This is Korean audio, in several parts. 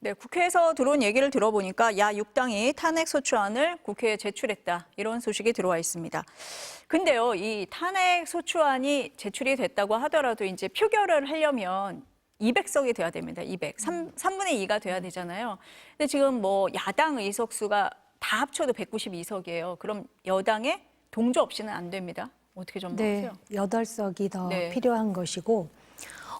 네, 국회에서 들어온 얘기를 들어보니까 야6당이 탄핵소추안을 국회에 제출했다. 이런 소식이 들어와 있습니다. 근데요, 이 탄핵소추안이 제출이 됐다고 하더라도 이제 표결을 하려면 200석이 돼야 됩니다. 200. 3분의 2가 돼야 되잖아요. 근데 지금 뭐 야당 의석수가 다 합쳐도 192석이에요. 그럼 여당의 동조 없이는 안 됩니다. 어떻게 전망하세요? 네, 8석이 더 네. 필요한 것이고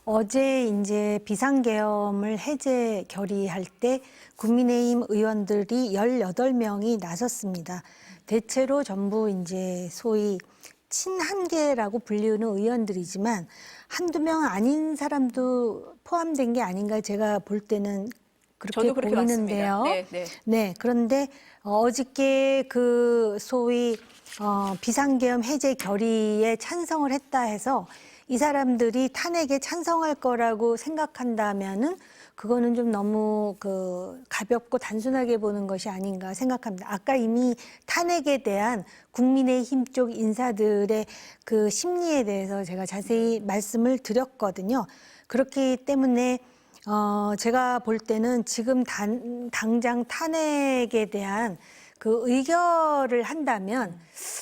어제 이제 비상계엄을 해제 결의할 때 국민의힘 의원들이 18명이 나섰습니다. 대체로 전부 이제 소위 친한계라고 불리우는 의원들이지만 한두 명 아닌 사람도 포함된 게 아닌가 제가 볼 때는 그렇게 저도 그렇게 보이는데요. 봤습니다. 네, 네. 네, 그런데 어저께 그 소위 비상계엄 해제 결의에 찬성을 했다 해서 이 사람들이 탄핵에 찬성할 거라고 생각한다면은 그거는 좀 너무 가볍고 단순하게 보는 것이 아닌가 생각합니다. 아까 이미 탄핵에 대한 국민의힘 쪽 인사들의 그 심리에 대해서 제가 자세히 말씀을 드렸거든요. 그렇기 때문에 제가 볼 때는 지금 당장 탄핵에 대한 그 의결을 한다면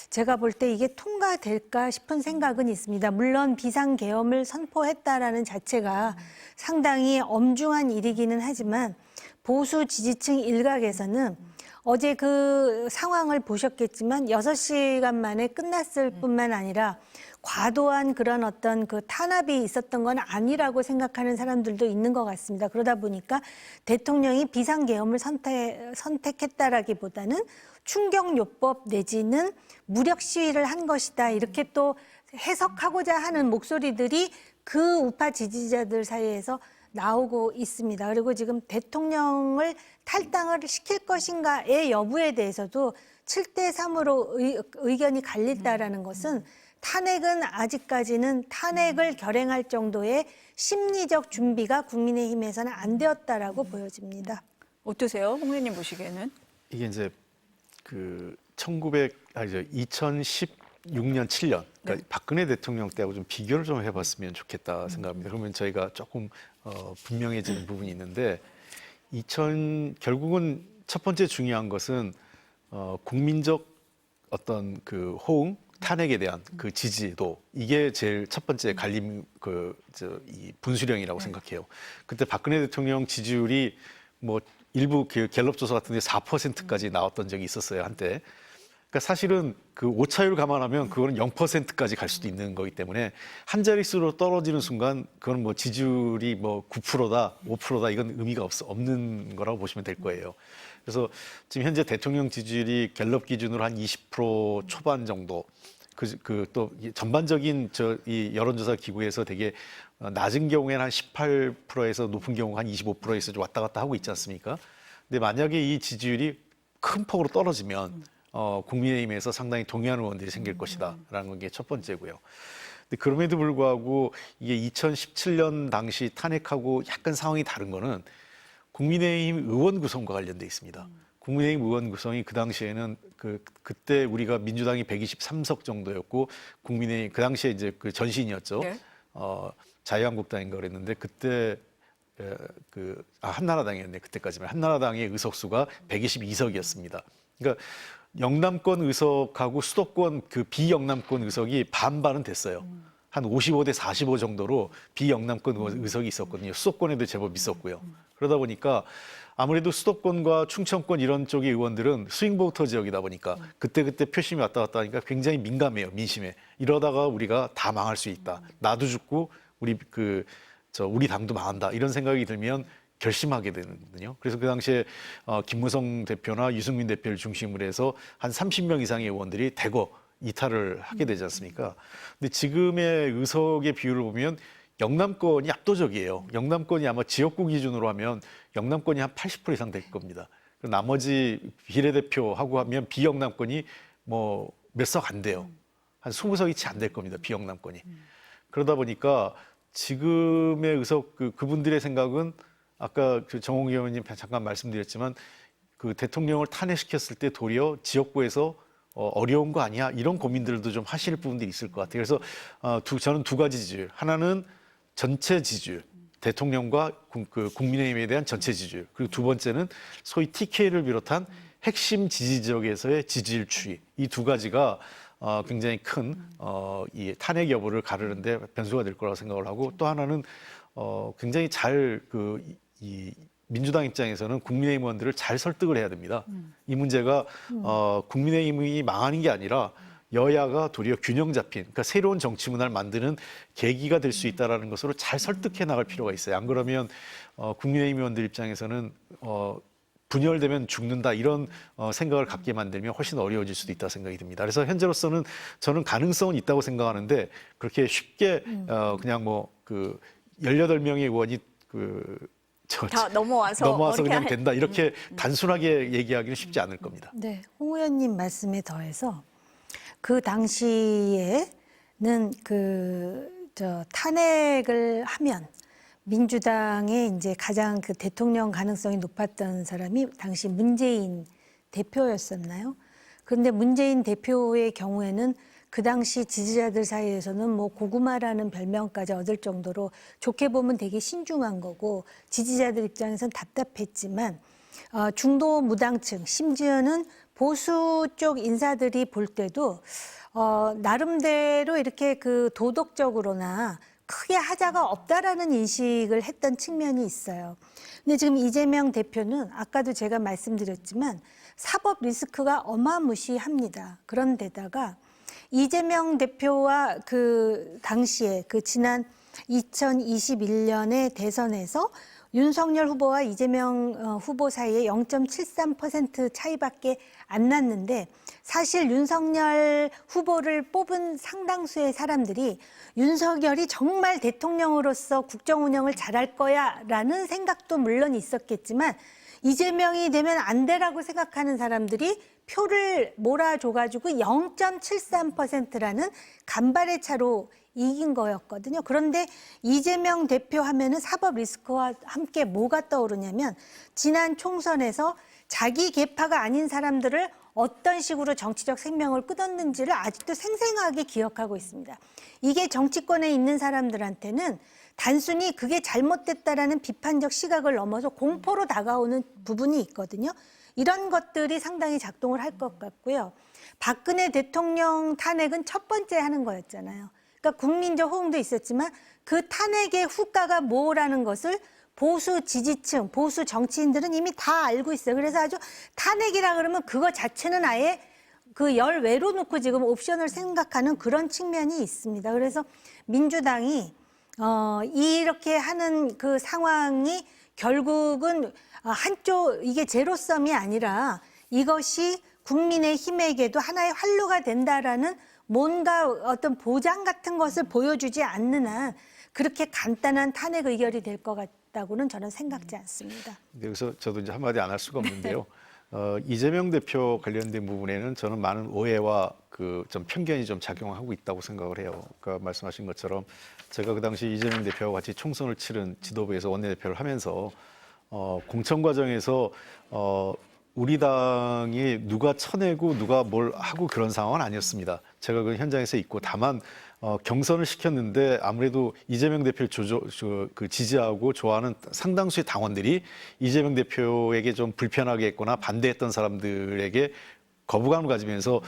제가 볼 때 이게 통과될까 싶은 생각은 있습니다. 물론 비상계엄을 선포했다라는 자체가 상당히 엄중한 일이기는 하지만 보수 지지층 일각에서는 어제 그 상황을 보셨겠지만 6시간 만에 끝났을 뿐만 아니라 과도한 그런 어떤 그 탄압이 있었던 건 아니라고 생각하는 사람들도 있는 것 같습니다. 그러다 보니까 대통령이 비상계엄을 선택했다라기보다는 충격요법 내지는 무력 시위를 한 것이다. 이렇게 또 해석하고자 하는 목소리들이 그 우파 지지자들 사이에서 나오고 있습니다. 그리고 지금 대통령을 탈당을 시킬 것인가의 여부에 대해서도 7대3으로 의견이 갈린다라는 것은 탄핵은 아직까지는 탄핵을 결행할 정도의 심리적 준비가 국민의힘에서는 안 되었다라고 보여집니다. 어떠세요? 홍 의원님 보시기에는? 이게 이제 그 2016년, 7년, 그러니까 네. 박근혜 대통령 때하고 좀 비교를 좀 해봤으면 좋겠다 생각합니다. 그러면 저희가 조금 분명해지는 부분이 있는데, 결국은 첫 번째 중요한 것은 국민적 어떤 그 호응, 탄핵에 대한 그 지지도, 이게 제일 첫 번째 갈림 이 분수령이라고 생각해요. 그때 박근혜 대통령 지지율이 뭐 일부 그 갤럽 조사 같은 데 4%까지 나왔던 적이 있었어요, 한때. 그러니까 사실은 그 오차율 감안하면 그거는 0%까지 갈 수도 있는 거기 때문에 한 자릿수로 떨어지는 순간 그건 뭐 지지율이 뭐 9%다, 5%다 이건 의미가 없는 거라고 보시면 될 거예요. 그래서 지금 현재 대통령 지지율이 갤럽 기준으로 한 20% 초반 정도. 또 전반적인 이 여론조사 기구에서 되게 낮은 경우에는 한 18%에서 높은 경우 한 25%에서 왔다 갔다 하고 있지 않습니까? 근데 만약에 이 지지율이 큰 폭으로 떨어지면 국민의힘에서 상당히 동의하는 의원들이 생길 것이다라는 게 첫 번째고요. 근데 그럼에도 불구하고 이게 2017년 당시 탄핵하고 약간 상황이 다른 거는 국민의힘 의원 구성과 관련돼 있습니다. 국민의힘 의원 구성이 그 당시에는 그때 우리가 민주당이 123석 정도였고 국민의힘 그 당시에 이제 그 전신이었죠. 네. 자유한국당인가 그랬는데 그때 한나라당이었네. 그때까지만 한나라당의 의석수가 122석이었습니다. 그러니까 영남권 의석하고 수도권 그 비영남권 의석이 반반은 됐어요. 한 55대 45 정도로 비영남권 의석이 있었거든요. 수도권에도 제법 있었고요. 그러다 보니까 아무래도 수도권과 충청권 이런 쪽의 의원들은 스윙보터 지역이다 보니까 그때그때 표심이 왔다 갔다 하니까 굉장히 민감해요, 민심에. 이러다가 우리가 다 망할 수 있다. 나도 죽고 우리 당도 망한다. 이런 생각이 들면 결심하게 되거든요. 그래서 그 당시에 김무성 대표나 유승민 대표를 중심으로 해서 한 30명 이상의 의원들이 대거 이탈을 하게 되지 않습니까? 근데 지금의 의석의 비율을 보면 영남권이 압도적이에요. 영남권이 아마 지역구 기준으로 하면 영남권이 한 80% 이상 될 겁니다. 나머지 비례대표하고 하면 비영남권이 뭐 몇 석 안 돼요. 한 20석이 채 안 될 겁니다. 비영남권이. 그러다 보니까 지금의 의석 그분들의 생각은 아까 정홍 의원님 잠깐 말씀드렸지만 그 대통령을 탄핵시켰을 때 도리어 지역구에서 어려운 거 아니야? 이런 고민들도 좀 하실 부분들이 있을 것 같아요. 그래서 저는 두 가지 지지율. 하나는 전체 지지율. 대통령과 국민의힘에 대한 전체 지지율, 그리고 두 번째는 소위 TK를 비롯한 핵심 지지 지역에서의 지지율 추이, 이 두 가지가 굉장히 큰 이 탄핵 여부를 가르는데 변수가 될 거라고 생각을 하고, 또 하나는 굉장히 잘 이 민주당 입장에서는 국민의힘 의원들을 잘 설득을 해야 됩니다. 이 문제가 국민의힘이 망하는 게 아니라 여야가 도리어 균형 잡힌, 그러니까 새로운 정치 문화를 만드는 계기가 될 수 있다라는 것으로 잘 설득해 나갈 필요가 있어요. 안 그러면 국민의힘 의원들 입장에서는 분열되면 죽는다, 이런 생각을 갖게 만들면 훨씬 어려워질 수도 있다 생각이 듭니다. 그래서 현재로서는 저는 가능성은 있다고 생각하는데, 그렇게 쉽게 그냥 뭐 18명의 의원이 다 넘어와서 그냥 된다, 이렇게 단순하게 얘기하기는 쉽지 않을 겁니다. 네, 홍 의원님 말씀에 더해서 그 당시에는 탄핵을 하면 민주당의 이제 가장 그 대통령 가능성이 높았던 사람이 당시 문재인 대표였었나요? 그런데 문재인 대표의 경우에는 그 당시 지지자들 사이에서는 뭐 고구마라는 별명까지 얻을 정도로 좋게 보면 되게 신중한 거고, 지지자들 입장에서는 답답했지만 중도 무당층, 심지어는 보수 쪽 인사들이 볼 때도 나름대로 이렇게 그 도덕적으로나 크게 하자가 없다라는 인식을 했던 측면이 있어요. 근데 지금 이재명 대표는 아까도 제가 말씀드렸지만 사법 리스크가 어마무시합니다. 그런데다가 이재명 대표와 그 당시에 그 지난 2021년의 대선에서 윤석열 후보와 이재명 후보 사이에 0.73% 차이밖에 안 났는데, 사실 윤석열 후보를 뽑은 상당수의 사람들이 윤석열이 정말 대통령으로서 국정 운영을 잘할 거야라는 생각도 물론 있었겠지만, 이재명이 되면 안 되라고 생각하는 사람들이 표를 몰아줘가지고 0.73%라는 간발의 차로 이긴 거였거든요. 그런데 이재명 대표 하면은 사법 리스크와 함께 뭐가 떠오르냐면, 지난 총선에서 자기 계파가 아닌 사람들을 어떤 식으로 정치적 생명을 끊었는지를 아직도 생생하게 기억하고 있습니다. 이게 정치권에 있는 사람들한테는 단순히 그게 잘못됐다라는 비판적 시각을 넘어서 공포로 다가오는 부분이 있거든요. 이런 것들이 상당히 작동을 할 것 같고요. 박근혜 대통령 탄핵은 첫 번째 하는 거였잖아요. 그러니까 국민적 호응도 있었지만 그 탄핵의 후과가 뭐라는 것을 보수 지지층, 보수 정치인들은 이미 다 알고 있어요. 그래서 아주 탄핵이라 그러면 그거 자체는 아예 그 열외로 놓고 지금 옵션을 생각하는 그런 측면이 있습니다. 그래서 민주당이 이렇게 하는 그 상황이 결국은 한쪽, 이게 제로섬이 아니라 이것이 국민의힘에게도 하나의 활로가 된다라는 뭔가 어떤 보장 같은 것을 보여주지 않는 한 그렇게 간단한 탄핵 의결이 될 것 같다고는 저는 생각지 않습니다. 여기서 저도 이제 한마디 안 할 수가 없는데요. 이재명 대표 관련된 부분에는 저는 많은 오해와 좀 편견이 좀 작용하고 있다고 생각을 해요. 그러니까 말씀하신 것처럼 제가 그 당시 이재명 대표와 같이 총선을 치른 지도부에서 원내대표를 하면서 공천 과정에서 우리 당이 누가 쳐내고 누가 뭘 하고 그런 상황은 아니었습니다. 제가 그 현장에서 있고, 다만 경선을 시켰는데 아무래도 이재명 대표를 지지하고 좋아하는 상당수의 당원들이 이재명 대표에게 좀 불편하게 했거나 반대했던 사람들에게 거부감을 가지면서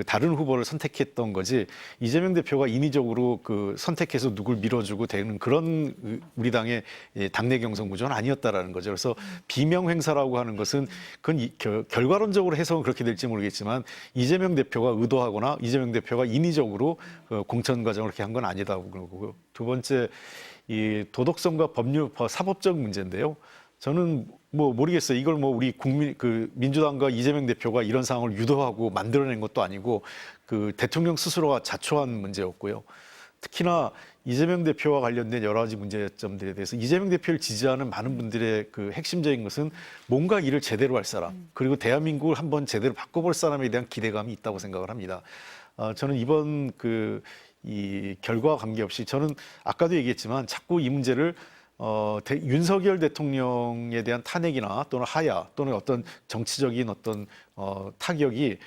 다른 후보를 선택했던 거지, 이재명 대표가 인위적으로 선택해서 누굴 밀어주고 되는 그런 우리 당의 당내 경선 구조는 아니었다라는 거죠. 그래서 비명 행사라고 하는 것은 그건 결과론적으로 해석은 그렇게 될지 모르겠지만, 이재명 대표가 의도하거나 이재명 대표가 인위적으로 공천 과정을 그렇게 한 건 아니다고 그러고요. 두 번째, 이 도덕성과 사법적 문제인데요. 저는 모르겠어요. 이걸 우리 민주당과 이재명 대표가 이런 상황을 유도하고 만들어낸 것도 아니고 대통령 스스로가 자초한 문제였고요. 특히나 이재명 대표와 관련된 여러 가지 문제점들에 대해서 이재명 대표를 지지하는 많은 분들의 핵심적인 것은 뭔가 일을 제대로 할 사람, 그리고 대한민국을 한번 제대로 바꿔볼 사람에 대한 기대감이 있다고 생각을 합니다. 저는 이번 이 결과와 관계없이, 저는 아까도 얘기했지만 자꾸 이 문제를 윤석열 대통령에 대한 탄핵이나 또는 하야 또는 어떤 정치적인 어떤 타격이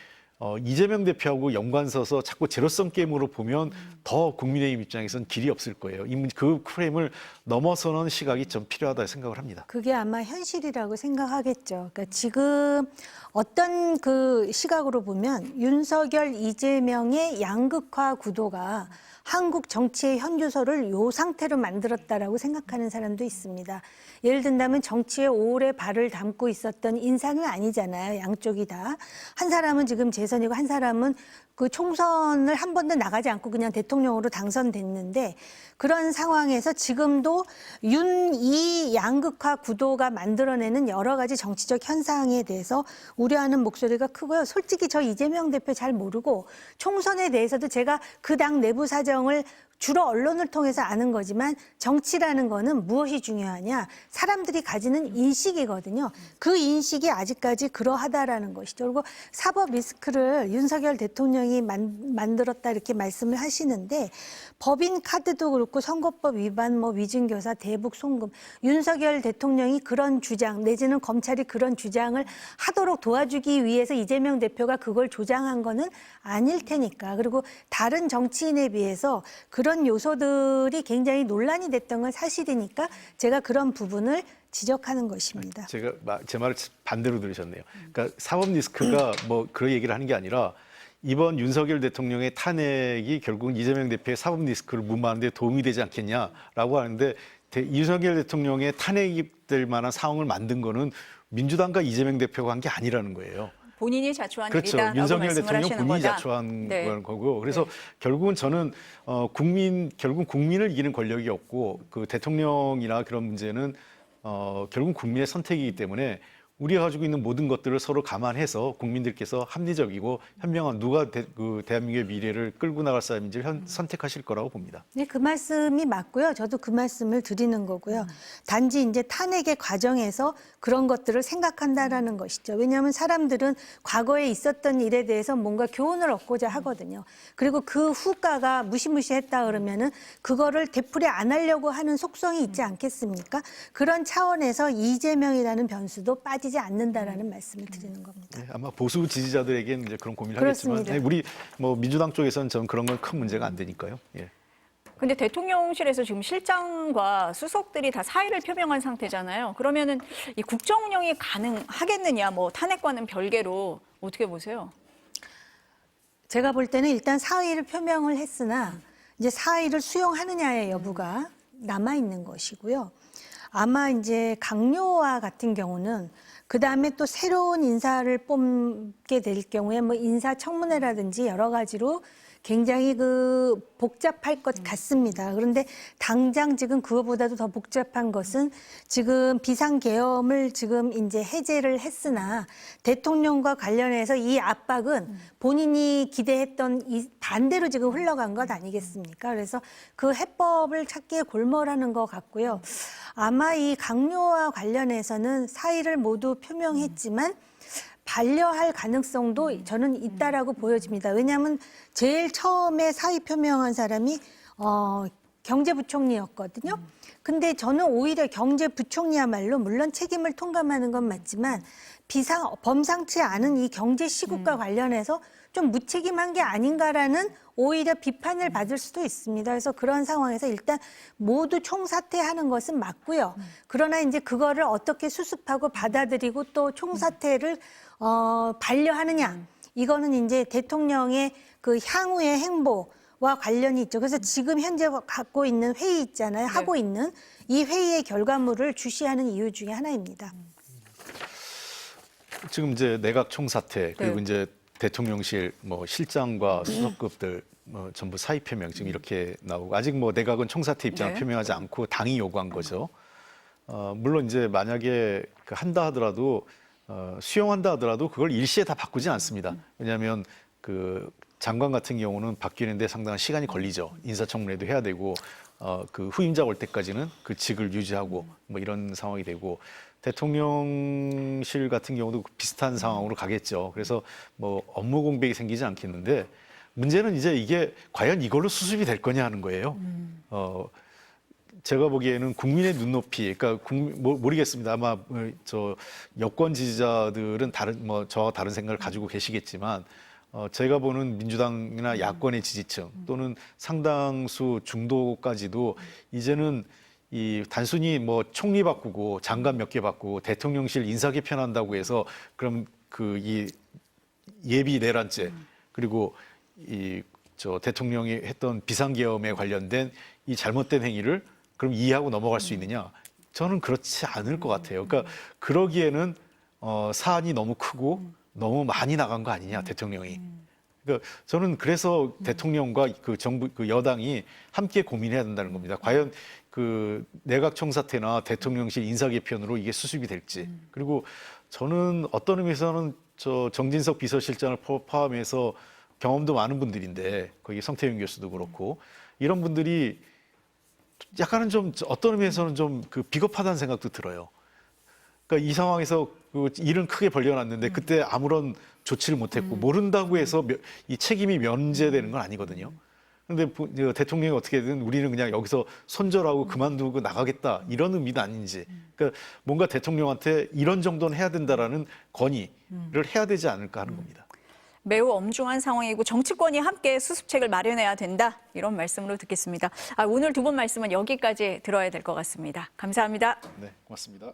이재명 대표하고 연관서서 자꾸 제로섬 게임으로 보면 더 국민의힘 입장에선 길이 없을 거예요. 그 프레임을 넘어서는 시각이 좀 필요하다 생각을 합니다. 그게 아마 현실이라고 생각하겠죠. 그러니까 지금 어떤 그 시각으로 보면 윤석열, 이재명의 양극화 구도가 한국 정치의 현주소를 요 상태로 만들었다라고 생각하는 사람도 있습니다. 예를 든다면 정치에 오래 발을 담고 있었던 인상은 아니잖아요. 양쪽이 다. 한 사람은 지금 재선이고 한 사람은 그 총선을 한 번도 나가지 않고 그냥 대통령으로 당선됐는데 그런 상황에서 지금도 윤이 양극화 구도가 만들어내는 여러 가지 정치적 현상에 대해서 우려하는 목소리가 크고요. 솔직히 저 이재명 대표 잘 모르고 총선에 대해서도 제가 그 당 내부 사정을 주로 언론을 통해서 아는 거지만 정치라는 거는 무엇이 중요하냐? 사람들이 가지는 인식이거든요. 그 인식이 아직까지 그러하다라는 것이죠. 그리고 사법 리스크를 윤석열 대통령이 만들었다 이렇게 말씀을 하시는데 법인 카드도 그렇고 선거법 위반, 뭐 위증교사, 대북 송금, 윤석열 대통령이 그런 주장 내지는 검찰이 그런 주장을 하도록 도와주기 위해서 이재명 대표가 그걸 조장한 거는 아닐 테니까. 그리고 다른 정치인에 비해서 그런 요소들이 굉장히 논란이 됐던 건 사실이니까 제가 그런 부분을 지적하는 것입니다. 제가 제 말을 반대로 들으셨네요. 그러니까 사법 리스크가 뭐 그런 얘기를 하는 게 아니라 이번 윤석열 대통령의 탄핵이 결국 이재명 대표의 사법 리스크를 무마하는 데 도움이 되지 않겠냐라고 하는데 윤석열 대통령의 탄핵이 될 만한 상황을 만든 거는 민주당과 이재명 대표가 한 게 아니라는 거예요. 본인이 자초한 그렇죠. 일이다라고 윤석열 말씀을 대통령 하시는 본인이 거다. 자초한 네. 거고 그래서 결국은 저는 결국 국민을 이기는 권력이 없고 그 대통령이나 그런 문제는 결국 국민의 선택이기 때문에 우리가 가지고 있는 모든 것들을 서로 감안해서 국민들께서 합리적이고 현명한 누가 대한민국의 미래를 끌고 나갈 사람인지를 선택하실 거라고 봅니다. 네, 그 말씀이 맞고요. 저도 그 말씀을 드리는 거고요. 단지 이제 탄핵의 과정에서 그런 것들을 생각한다라는 것이죠. 왜냐하면 사람들은 과거에 있었던 일에 대해서 뭔가 교훈을 얻고자 하거든요. 그리고 그 후과가 무시무시했다 그러면은 그거를 되풀이 안 하려고 하는 속성이 있지 않겠습니까? 그런 차원에서 이재명이라는 변수도 빠지지 않는다라는 말씀을 드리는 겁니다. 네, 아마 보수 지지자들에게는 이제 그런 고민을 그렇습니다. 하겠지만 우리 뭐 민주당 쪽에서는 저는 그런 건 큰 문제가 안 되니까요. 예. 근데 대통령실에서 지금 실장과 수석들이 다 사의를 표명한 상태잖아요. 그러면은 이 국정 운영이 가능하겠느냐, 뭐 탄핵과는 별개로 어떻게 보세요? 제가 볼 때는 일단 사의를 표명을 했으나 이제 사의를 수용하느냐의 여부가 남아 있는 것이고요. 아마 이제 강요와 같은 경우는 그 다음에 또 새로운 인사를 뽑게 될 경우에 뭐 인사청문회라든지 여러 가지로 굉장히 복잡할 것 같습니다. 그런데 당장 지금 그거보다도 더 복잡한 것은 지금 비상계엄을 지금 이제 해제를 했으나 대통령과 관련해서 이 압박은 본인이 기대했던 이 반대로 지금 흘러간 것 아니겠습니까? 그래서 그 해법을 찾기에 골몰하는 것 같고요. 아마 이 강요와 관련해서는 사의를 모두 표명했지만 반려할 가능성도 저는 있다라고 보여집니다. 왜냐하면 제일 처음에 사의 표명한 사람이 경제부총리였거든요. 근데 저는 오히려 경제부총리야말로 물론 책임을 통감하는 건 맞지만 범상치 않은 이 경제 시국과 관련해서 좀 무책임한 게 아닌가라는 오히려 비판을 받을 수도 있습니다. 그래서 그런 상황에서 일단 모두 총사퇴하는 것은 맞고요. 그러나 이제 그거를 어떻게 수습하고 받아들이고 또 총사퇴를 반려하느냐. 이거는 이제 대통령의 그 향후의 행보와 관련이 있죠. 그래서 지금 현재 갖고 있는 회의 있잖아요. 네. 하고 있는 이 회의의 결과물을 주시하는 이유 중에 하나입니다. 지금 이제 내각 총사퇴 그리고 네. 이제 대통령실 뭐 실장과 수석급들 뭐 전부 사의 표명 지금 이렇게 나오고 아직 뭐 내각은 총사퇴 입장을 네. 표명하지 않고 당이 요구한 거죠. 물론 이제 만약에 한다 하더라도 수용한다 하더라도 그걸 일시에 다 바꾸지 않습니다. 왜냐하면 그 장관 같은 경우는 바뀌는데 상당한 시간이 걸리죠. 인사청문회도 해야 되고 그 후임자 올 때까지는 그 직을 유지하고 뭐 이런 상황이 되고 대통령실 같은 경우도 비슷한 상황으로 가겠죠. 그래서 뭐 업무 공백이 생기지 않겠는데 문제는 이제 이게 과연 이걸로 수습이 될 거냐 하는 거예요. 제가 보기에는 국민의 눈높이, 그러니까 모르겠습니다. 아마 저 여권 지지자들은 저와 다른 생각을 가지고 계시겠지만 제가 보는 민주당이나 야권의 지지층 또는 상당수 중도까지도 이제는 이 단순히 뭐 총리 바꾸고 장관 몇 개 바꾸고 대통령실 인사 개편한다고 해서 그럼 그 이 예비 내란죄 그리고 이 저 대통령이 했던 비상계엄에 관련된 이 잘못된 행위를 그럼 이해하고 넘어갈 수 있느냐? 저는 그렇지 않을 것 같아요. 그러니까 그러기에는 사안이 너무 크고 너무 많이 나간 거 아니냐, 대통령이. 그러니까 저는 그래서 대통령과 그 정부, 그 여당이 함께 고민해야 된다는 겁니다. 과연 그 내각 청사태나 대통령실 인사 개편으로 이게 수습이 될지. 그리고 저는 어떤 의미에서는 저 정진석 비서실장을 포함해서 경험도 많은 분들인데 거기 성태윤 교수도 그렇고 이런 분들이 약간은 좀 어떤 의미에서는 좀 그 비겁하다는 생각도 들어요. 그러니까 이 상황에서 그 일은 크게 벌려놨는데 그때 아무런 조치를 못했고 모른다고 해서 이 책임이 면제되는 건 아니거든요. 그런데 대통령이 어떻게든 우리는 그냥 여기서 손절하고 그만두고 나가겠다 이런 의미도 아닌지. 그러니까 뭔가 대통령한테 이런 정도는 해야 된다라는 건의를 해야 되지 않을까 하는 겁니다. 매우 엄중한 상황이고 정치권이 함께 수습책을 마련해야 된다. 이런 말씀으로 듣겠습니다. 오늘 두 분 말씀은 여기까지 들어야 될 것 같습니다. 감사합니다. 네, 고맙습니다.